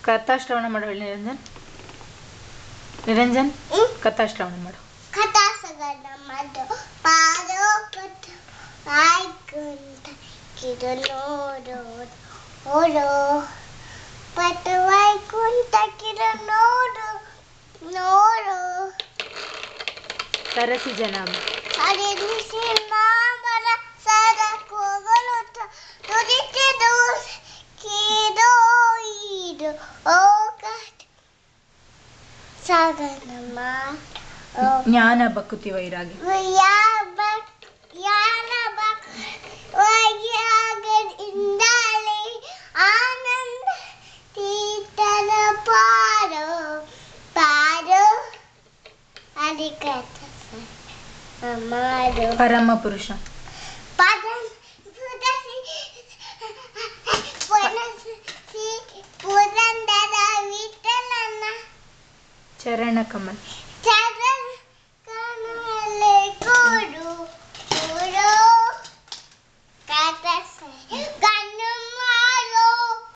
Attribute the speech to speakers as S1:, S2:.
S1: ಕಥಾ ಶ್ರವಣ ಮಾಡು ನಿರಂಜನ್. ನಿರಂಜನ್ ಕಥಾ ಶ್ರವಣ ಮಾಡು.
S2: ಕಥಾ ಸಗನ ಮಾಡು ಪಾರೋ ಕಥ ಆಯ್ಕಂತ ಕಿರು ನೋಡು ಓಡೋ ಪಟವಾಯ್ ಕುಂತ ಕಿರು ನೋಡು ನೋಡು
S1: ಸರಸಿ ಜನಾಮ
S2: ಹರಿಸಿ ನಾಮರ ಸರ ಕೋಗಲು ತುದಿಸಿದು ಕಿರೋ ಇಡು ಓ ಕಥ ಸಗನ ಮಾಡು
S1: ಜ್ಞಾನ ಭಕುತಿ ವೈರಾಗಿ
S2: ಇಂದಾಲೆ ಆನಂದ ತೀರ್ಥದ ಪಾರೋ ಪಾರೋ ಅಧಿಕತ ಮಾಡು
S1: ಪರಮ ಪುರುಷ
S2: ಪುರಂದರ ವಿಠಲನ
S1: ಚರಣ ಕಮಲ್